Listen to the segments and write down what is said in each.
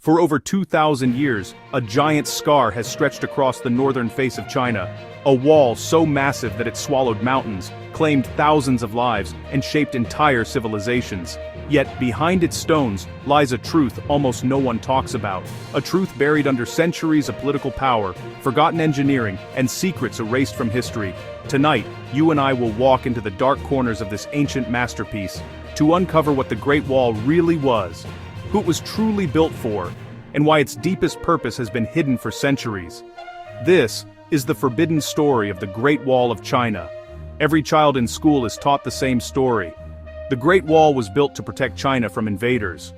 For over 2,000 years, a giant scar has stretched across the northern face of China, a wall so massive that it swallowed mountains, claimed thousands of lives, and shaped entire civilizations. Yet behind its stones lies a truth almost no one talks about, a truth buried under centuries of political power, forgotten engineering, and secrets erased from history. Tonight, you and I will walk into the dark corners of this ancient masterpiece to uncover what the Great Wall really was, who it was truly built for, and why its deepest purpose has been hidden for centuries. This is the forbidden story of the Great Wall of China. Every child in school is taught the same story. The Great Wall was built to protect China from invaders.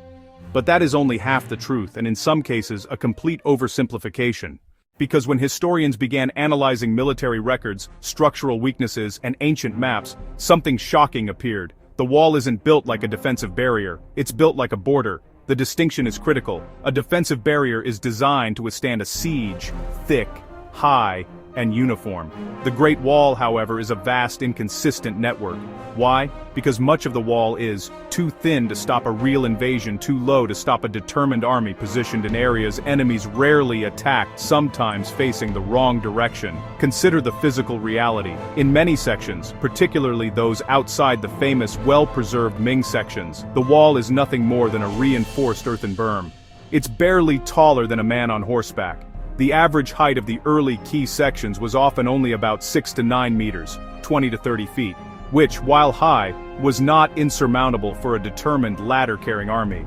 But that is only half the truth, and in some cases a complete oversimplification. Because when historians began analyzing military records, structural weaknesses, and ancient maps, something shocking appeared. The wall isn't built like a defensive barrier, it's built like a border. The distinction is critical. A defensive barrier is designed to withstand a siege, thick, high, and uniform. The Great Wall, however, is a vast, inconsistent network. Why? Because much of the wall is too thin to stop a real invasion, too low to stop a determined army positioned in areas enemies rarely attacked, sometimes facing the wrong direction. Consider the physical reality. In many sections, particularly those outside the famous, well-preserved Ming sections, the wall is nothing more than a reinforced earthen berm. It's barely taller than a man on horseback. The average height of the early key sections was often only about 6 to 9 meters, 20 to 30 feet, which, while high, was not insurmountable for a determined ladder-carrying army.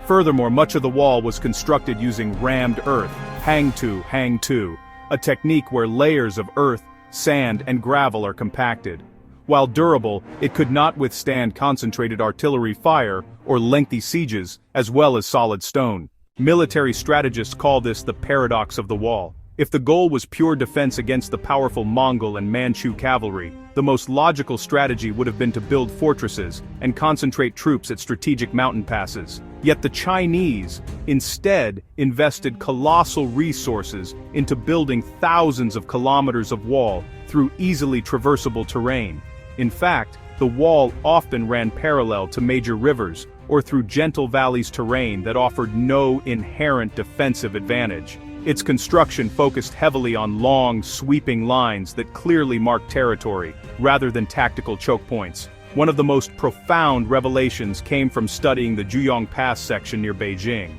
Furthermore, much of the wall was constructed using rammed earth, hang to, a technique where layers of earth, sand, and gravel are compacted. While durable, it could not withstand concentrated artillery fire or lengthy sieges, as well as solid stone. Military strategists call this the paradox of the wall. If the goal was pure defense against the powerful Mongol and Manchu cavalry, the most logical strategy would have been to build fortresses and concentrate troops at strategic mountain passes. Yet the Chinese, instead, invested colossal resources into building thousands of kilometers of wall through easily traversable terrain. In fact, the wall often ran parallel to major rivers, or through gentle valleys terrain that offered no inherent defensive advantage. Its construction focused heavily on long, sweeping lines that clearly marked territory, rather than tactical choke points. One of the most profound revelations came from studying the Juyong Pass section near Beijing.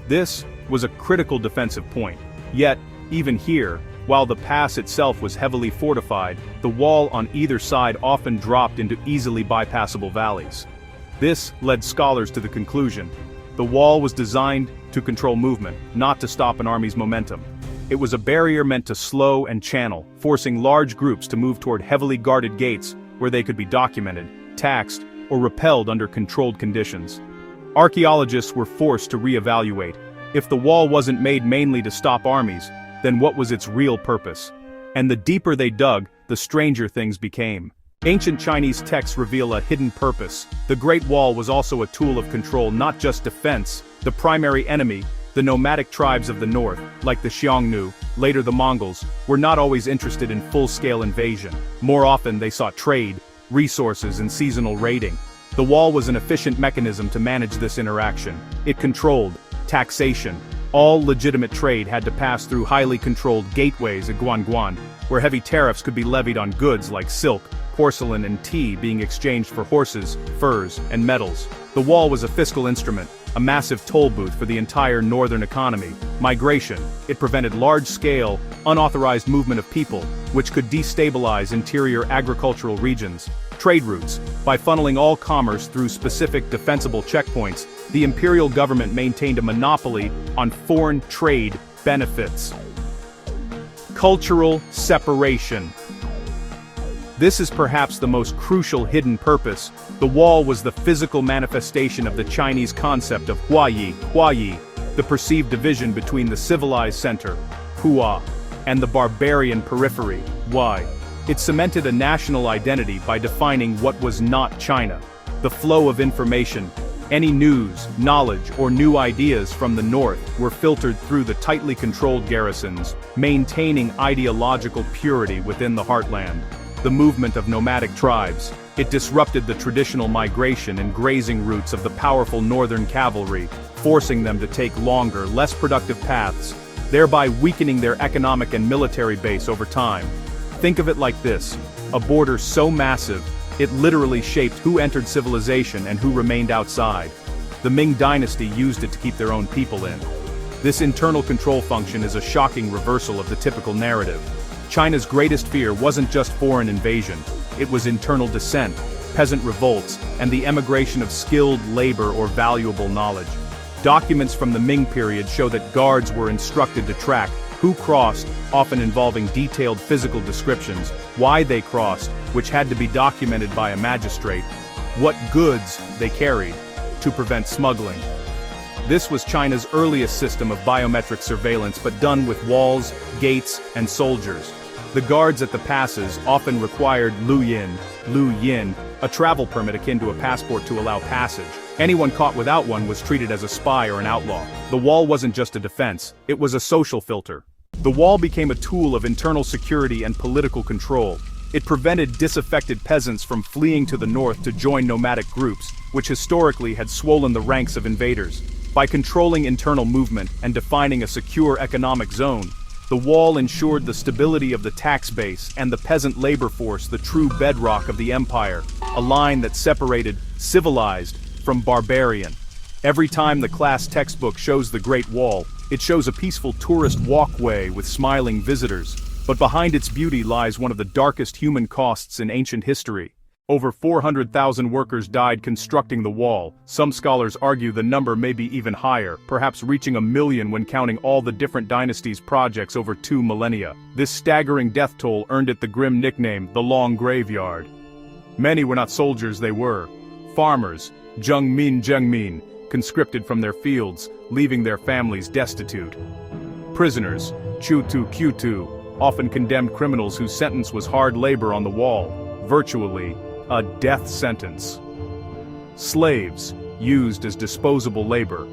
This was a critical defensive point. Yet, even here, while the pass itself was heavily fortified, the wall on either side often dropped into easily bypassable valleys. This led scholars to the conclusion: the wall was designed to control movement, not to stop an army's momentum. It was a barrier meant to slow and channel, forcing large groups to move toward heavily guarded gates where they could be documented, taxed, or repelled under controlled conditions. Archaeologists were forced to reevaluate. If the wall wasn't made mainly to stop armies, then what was its real purpose? And the deeper they dug, the stranger things became. Ancient Chinese texts reveal a hidden purpose. The Great Wall was also a tool of control, not just defense. The primary enemy, the nomadic tribes of the north, like the Xiongnu, later the Mongols, were not always interested in full-scale invasion. More often they sought trade, resources, and seasonal raiding. The wall was an efficient mechanism to manage this interaction. It controlled taxation. All legitimate trade had to pass through highly controlled gateways at Guanguan, where heavy tariffs could be levied on goods like silk, porcelain, and tea being exchanged for horses, furs, and metals. The wall was a fiscal instrument, a massive toll booth for the entire northern economy. Migration. It prevented large-scale, unauthorized movement of people, which could destabilize interior agricultural regions. Trade routes. By funneling all commerce through specific defensible checkpoints, the imperial government maintained a monopoly on foreign trade benefits. Cultural separation. This is perhaps the most crucial hidden purpose. The wall was the physical manifestation of the Chinese concept of Huayi, the perceived division between the civilized center, Hua, and the barbarian periphery, Wai. It cemented a national identity by defining what was not China. The flow of information, any news, knowledge, or new ideas from the north were filtered through the tightly controlled garrisons, maintaining ideological purity within the heartland. The movement of nomadic tribes. It disrupted the traditional migration and grazing routes of the powerful northern cavalry, forcing them to take longer, less productive paths, thereby weakening their economic and military base over time. Think of it like this: a border so massive, it literally shaped who entered civilization and who remained outside. The Ming dynasty used it to keep their own people in. This internal control function is a shocking reversal of the typical narrative. China's greatest fear wasn't just foreign invasion, it was internal dissent, peasant revolts, and the emigration of skilled labor or valuable knowledge. Documents from the Ming period show that guards were instructed to track who crossed, often involving detailed physical descriptions, why they crossed, which had to be documented by a magistrate, what goods they carried, to prevent smuggling. This was China's earliest system of biometric surveillance, but done with walls, gates, and soldiers. The guards at the passes often required Lu Yin, a travel permit akin to a passport to allow passage. Anyone caught without one was treated as a spy or an outlaw. The wall wasn't just a defense, it was a social filter. The wall became a tool of internal security and political control. It prevented disaffected peasants from fleeing to the north to join nomadic groups, which historically had swollen the ranks of invaders. By controlling internal movement and defining a secure economic zone, the wall ensured the stability of the tax base and the peasant labor force, the true bedrock of the empire, a line that separated civilized from barbarian. Every time the class textbook shows the Great Wall, it shows a peaceful tourist walkway with smiling visitors, but behind its beauty lies one of the darkest human costs in ancient history. Over 400,000 workers died constructing the wall. Some scholars argue the number may be even higher, perhaps reaching 1 million when counting all the different dynasties' projects over 2 millennia. This staggering death toll earned it the grim nickname, the Long Graveyard. Many were not soldiers, they were farmers, Zhengmin, conscripted from their fields, leaving their families destitute. Prisoners, Qutu, often condemned criminals whose sentence was hard labor on the wall, virtually a death sentence. Slaves, used as disposable labor.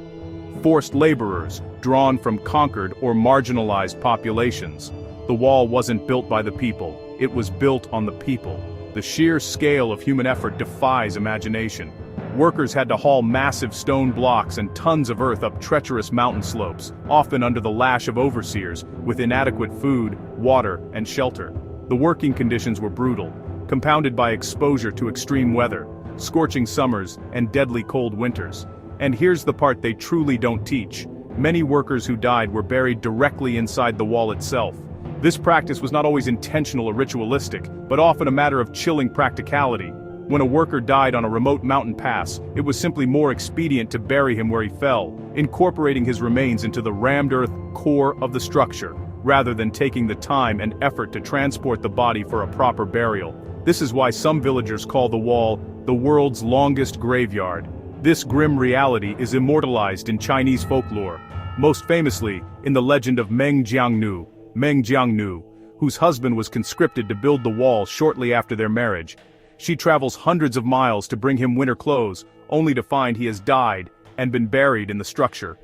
Forced laborers, drawn from conquered or marginalized populations. The wall wasn't built by the people, it was built on the people. The sheer scale of human effort defies imagination. Workers had to haul massive stone blocks and tons of earth up treacherous mountain slopes, often under the lash of overseers, with inadequate food, water, and shelter. The working conditions were brutal, compounded by exposure to extreme weather, scorching summers, and deadly cold winters. And here's the part they truly don't teach. Many workers who died were buried directly inside the wall itself. This practice was not always intentional or ritualistic, but often a matter of chilling practicality. When a worker died on a remote mountain pass, it was simply more expedient to bury him where he fell, incorporating his remains into the rammed earth core of the structure, rather than taking the time and effort to transport the body for a proper burial. This is why some villagers call the wall the world's longest graveyard. This grim reality is immortalized in Chinese folklore, most famously in the legend of Meng Jiangnu, whose husband was conscripted to build the wall shortly after their marriage. She travels hundreds of miles to bring him winter clothes, only to find he has died and been buried in the structure.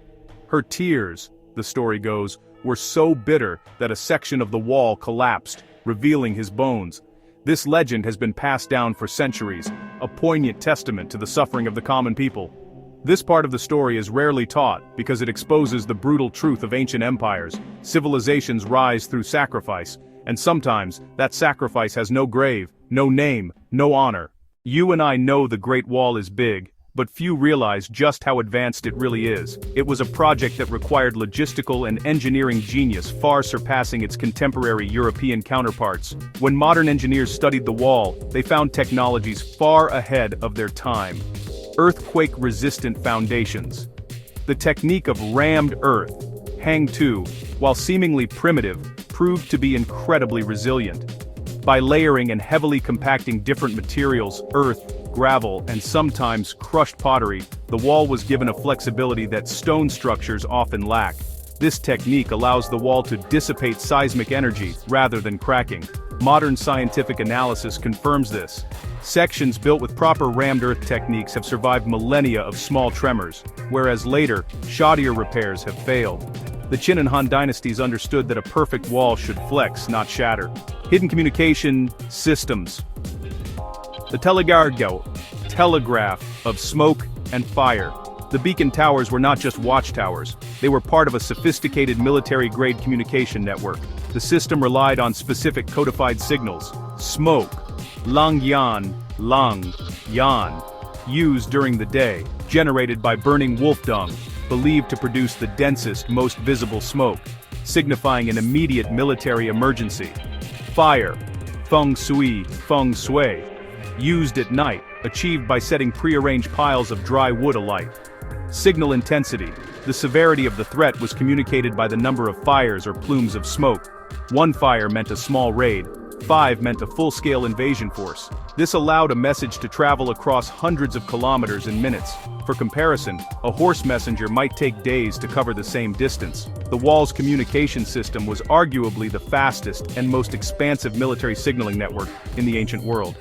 Her tears, the story goes, were so bitter that a section of the wall collapsed, revealing his bones. This legend has been passed down for centuries, a poignant testament to the suffering of the common people. This part of the story is rarely taught because it exposes the brutal truth of ancient empires. Civilizations rise through sacrifice, and sometimes that sacrifice has no grave, no name, no honor. You and I know the Great Wall is big, but few realize just how advanced it really is. It was a project that required logistical and engineering genius far surpassing its contemporary European counterparts. When modern engineers studied the wall, they found technologies far ahead of their time. Earthquake-resistant foundations. The technique of rammed earth, hang-to, while seemingly primitive, proved to be incredibly resilient. By layering and heavily compacting different materials, earth, gravel, and sometimes crushed pottery, the wall was given a flexibility that stone structures often lack. This technique allows the wall to dissipate seismic energy rather than cracking. Modern scientific analysis confirms this. Sections built with proper rammed earth techniques have survived millennia of small tremors, whereas later, shoddier repairs have failed. The Qin and Han dynasties understood that a perfect wall should flex, not shatter. Hidden communication systems. The telegraph of smoke and fire. The beacon towers were not just watchtowers, they were part of a sophisticated military-grade communication network. The system relied on specific codified signals. Smoke, lang yan, used during the day, generated by burning wolf dung, believed to produce the densest, most visible smoke, signifying an immediate military emergency. Fire, feng shui, used at night, achieved by setting prearranged piles of dry wood alight. Signal intensity. The severity of the threat was communicated by the number of fires or plumes of smoke. 1 fire meant a small raid, 5 meant a full-scale invasion force. This allowed a message to travel across hundreds of kilometers in minutes. For comparison, a horse messenger might take days to cover the same distance. The wall's communication system was arguably the fastest and most expansive military signaling network in the ancient world.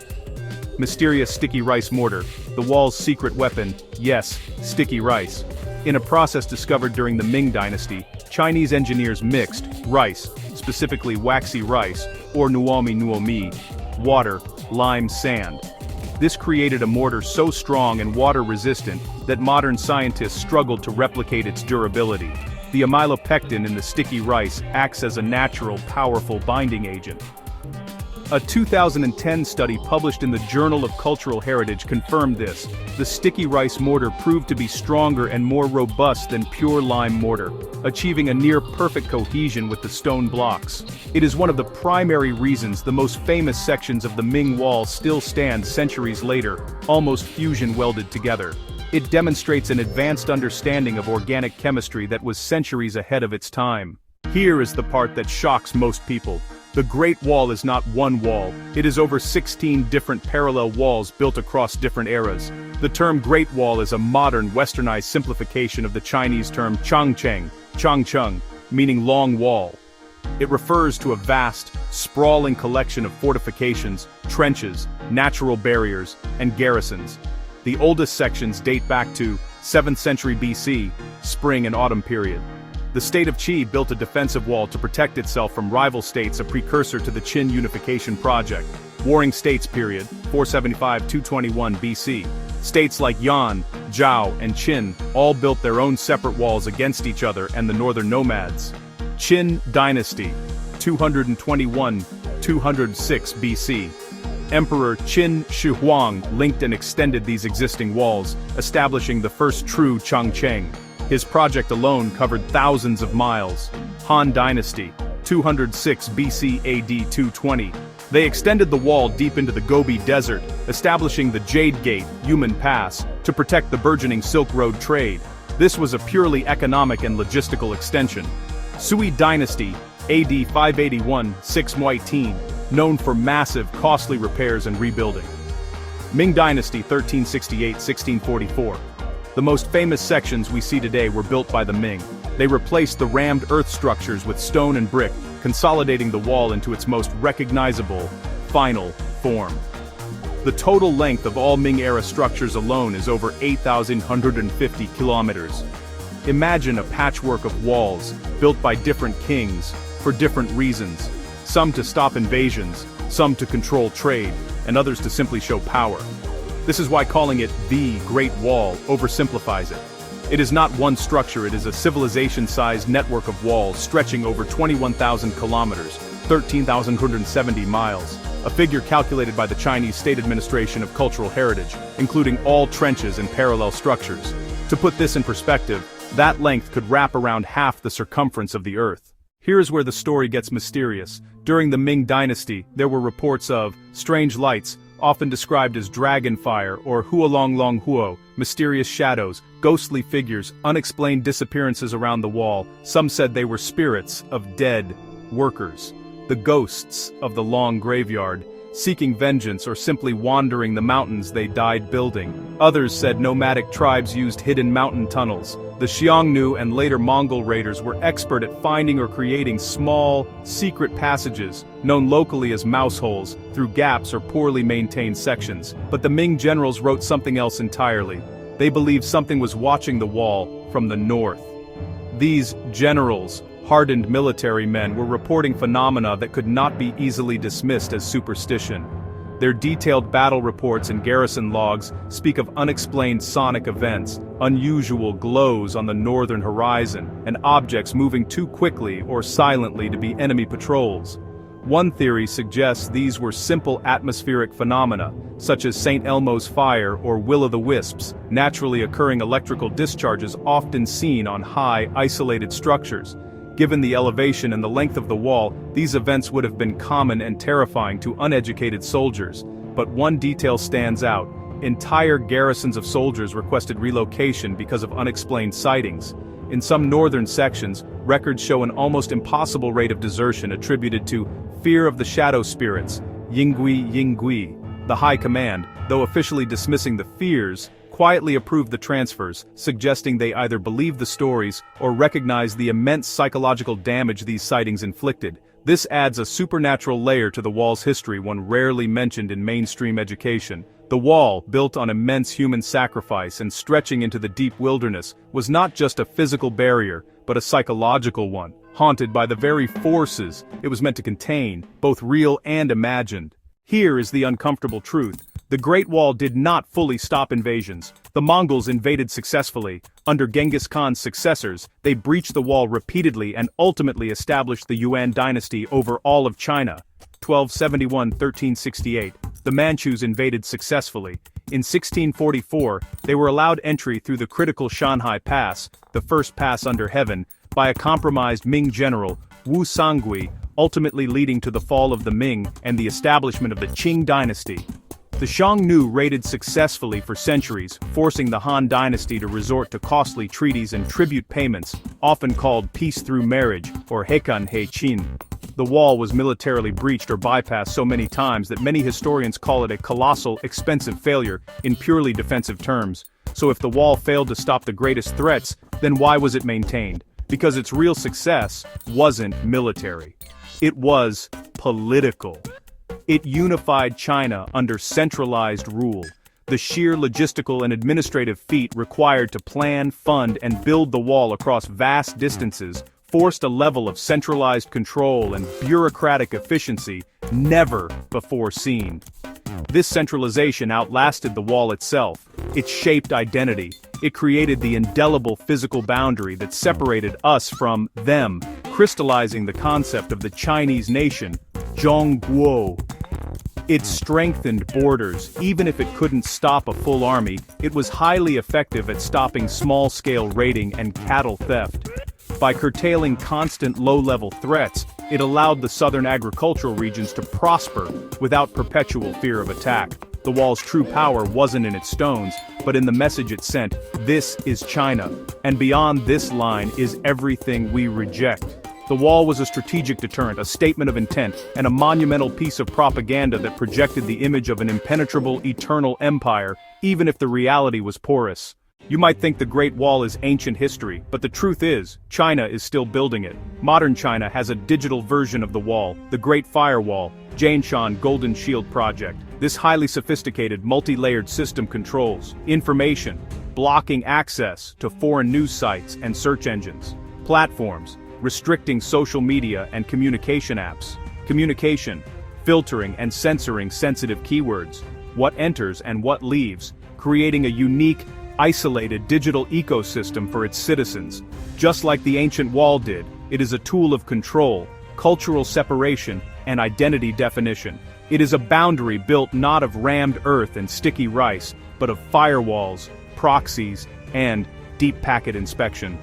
Mysterious sticky rice mortar, the wall's secret weapon. Yes, sticky rice. In a process discovered during the Ming Dynasty, Chinese engineers mixed rice, specifically waxy rice, or nuomi, water, lime, sand. This created a mortar so strong and water-resistant that modern scientists struggled to replicate its durability. The amylopectin in the sticky rice acts as a natural, powerful binding agent. A 2010 study published in the Journal of Cultural Heritage confirmed this. The sticky rice mortar proved to be stronger and more robust than pure lime mortar, achieving a near-perfect cohesion with the stone blocks. It is one of the primary reasons the most famous sections of the Ming Wall still stand centuries later, almost fusion-welded together. It demonstrates an advanced understanding of organic chemistry that was centuries ahead of its time. Here is the part that shocks most people. The Great Wall is not one wall, it is over 16 different parallel walls built across different eras. The term Great Wall is a modern, westernized simplification of the Chinese term changcheng, meaning long wall. It refers to a vast, sprawling collection of fortifications, trenches, natural barriers, and garrisons. The oldest sections date back to 7th century BC, spring and autumn period. The state of Qi built a defensive wall to protect itself from rival states, a precursor to the Qin unification project. Warring States period, 475–221 BC. States like Yan, Zhao, and Qin all built their own separate walls against each other and the northern nomads. Qin Dynasty, 221–206 BC. Emperor Qin Shi Huang linked and extended these existing walls, establishing the first true Changcheng. His project alone covered thousands of miles. Han Dynasty, 206 BC AD 220. They extended the wall deep into the Gobi Desert, establishing the Jade Gate, Yumen Pass, to protect the burgeoning Silk Road trade. This was a purely economic and logistical extension. Sui Dynasty, AD 581, 6 Muay, known for massive, costly repairs and rebuilding. Ming Dynasty, 1368–1644. The most famous sections we see today were built by the Ming. They replaced the rammed earth structures with stone and brick, consolidating the wall into its most recognizable, final form. The total length of all Ming-era structures alone is over 8,150 kilometers. Imagine a patchwork of walls, built by different kings, for different reasons. Some to stop invasions, some to control trade, and others to simply show power. This is why calling it the Great Wall oversimplifies it. It is not one structure, it is a civilization-sized network of walls stretching over 21,000 kilometers, 13,170 miles, a figure calculated by the Chinese State Administration of Cultural Heritage, including all trenches and parallel structures. To put this in perspective, that length could wrap around half the circumference of the Earth. Here is where the story gets mysterious. During the Ming Dynasty, there were reports of strange lights, often described as dragon fire or huo, mysterious shadows, ghostly figures, unexplained disappearances around the wall. Some said they were spirits of dead workers, the ghosts of the long graveyard, seeking vengeance or simply wandering the mountains they died building. Others said nomadic tribes used hidden mountain tunnels. The Xiongnu and later Mongol raiders were expert at finding or creating small, secret passages, known locally as mouse holes, through gaps or poorly maintained sections. But the Ming generals wrote something else entirely. They believed something was watching the wall from the north. These generals, hardened military men, were reporting phenomena that could not be easily dismissed as superstition. Their detailed battle reports and garrison logs speak of unexplained sonic events, unusual glows on the northern horizon, and objects moving too quickly or silently to be enemy patrols. One theory suggests these were simple atmospheric phenomena, such as St. Elmo's fire or will-o'-the-wisps, naturally occurring electrical discharges often seen on high, isolated structures. Given the elevation and the length of the wall, these events would have been common and terrifying to uneducated soldiers. But one detail stands out. Entire garrisons of soldiers requested relocation because of unexplained sightings. In some northern sections, records show an almost impossible rate of desertion attributed to fear of the shadow spirits, Yingui Yingui. The High Command, though officially dismissing the fears, quietly approved the transfers, suggesting they either believed the stories or recognized the immense psychological damage these sightings inflicted. This adds a supernatural layer to the wall's history one rarely mentioned in mainstream education. The wall, built on immense human sacrifice and stretching into the deep wilderness, was not just a physical barrier, but a psychological one, haunted by the very forces it was meant to contain, both real and imagined. Here is the uncomfortable truth. The Great Wall did not fully stop invasions. The Mongols invaded successfully. Under Genghis Khan's successors, they breached the wall repeatedly and ultimately established the Yuan dynasty over all of China. 1271–1368. The Manchus invaded successfully. In 1644, they were allowed entry through the critical Shanhai Pass, the first pass under heaven, by a compromised Ming general, Wu Sangui, ultimately leading to the fall of the Ming and the establishment of the Qing dynasty. The Xiongnu raided successfully for centuries, forcing the Han dynasty to resort to costly treaties and tribute payments, often called peace through marriage, or Hekan He Qin. The wall was militarily breached or bypassed so many times that many historians call it a colossal, expensive failure, in purely defensive terms. So if the wall failed to stop the greatest threats, then why was it maintained? Because its real success wasn't military. It was political. It unified China under centralized rule. The sheer logistical and administrative feat required to plan, fund, and build the wall across vast distances forced a level of centralized control and bureaucratic efficiency never before seen. This centralization outlasted the wall itself. It shaped identity. It created the indelible physical boundary that separated us from them, crystallizing the concept of the Chinese nation, Zhongguo. It strengthened borders. Even if it couldn't stop a full army, it was highly effective at stopping small-scale raiding and cattle theft. By curtailing constant low-level threats, it allowed the southern agricultural regions to prosper without perpetual fear of attack. The wall's true power wasn't in its stones, but in the message it sent: this is China, and beyond this line is everything we reject. The wall was a strategic deterrent, a statement of intent, and a monumental piece of propaganda that projected the image of an impenetrable, eternal empire, even if the reality was porous. You might think the Great Wall is ancient history, but the truth is, China is still building it. Modern China has a digital version of the wall, the Great Firewall, Jianshan Golden Shield Project. This highly sophisticated, multi-layered system controls information, blocking access to foreign news sites and search engines, platforms, restricting social media and communication apps, communication, filtering and censoring sensitive keywords, what enters and what leaves, creating a unique, isolated digital ecosystem for its citizens. Just like the ancient wall did, it is a tool of control, cultural separation, and identity definition. It is a boundary built not of rammed earth and sticky rice, but of firewalls, proxies, and deep packet inspection.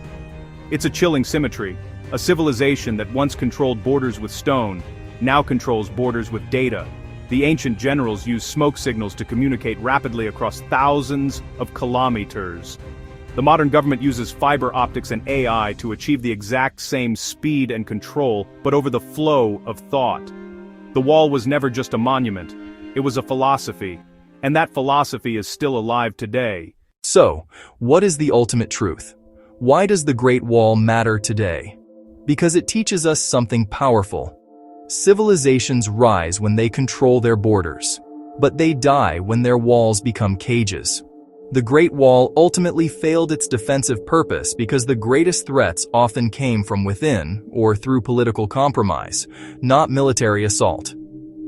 It's a chilling symmetry. A civilization that once controlled borders with stone, now controls borders with data. The ancient generals used smoke signals to communicate rapidly across thousands of kilometers. The modern government uses fiber optics and AI to achieve the exact same speed and control, but over the flow of thought. The wall was never just a monument, it was a philosophy, and that philosophy is still alive today. So, what is the ultimate truth? Why does the Great Wall matter today? Because it teaches us something powerful. Civilizations rise when they control their borders, but they die when their walls become cages. The Great Wall ultimately failed its defensive purpose because the greatest threats often came from within or through political compromise, not military assault.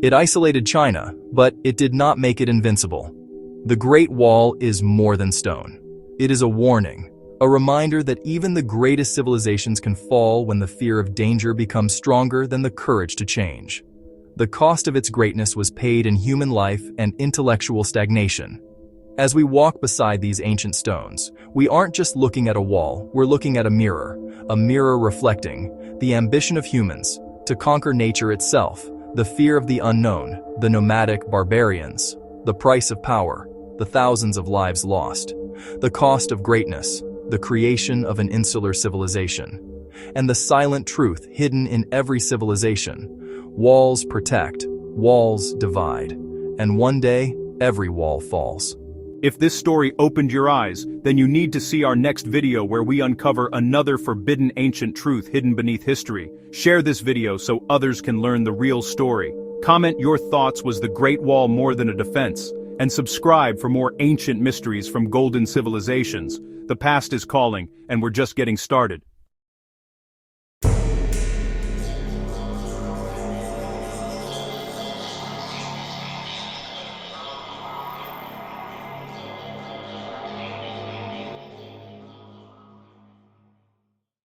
It isolated China, but it did not make it invincible. The Great Wall is more than stone. It is a warning, a reminder that even the greatest civilizations can fall when the fear of danger becomes stronger than the courage to change. The cost of its greatness was paid in human life and intellectual stagnation. As we walk beside these ancient stones, we aren't just looking at a wall, we're looking at a mirror reflecting the ambition of humans to conquer nature itself, the fear of the unknown, the nomadic barbarians, the price of power, the thousands of lives lost, the cost of greatness, the creation of an insular civilization, and the silent truth hidden in every civilization. Walls protect, walls divide, and one day, every wall falls. If this story opened your eyes, then you need to see our next video where we uncover another forbidden ancient truth hidden beneath history. Share this video so others can learn the real story. Comment your thoughts: was the Great Wall more than a defense? And subscribe for more ancient mysteries from golden civilizations. The past is calling, and we're just getting started.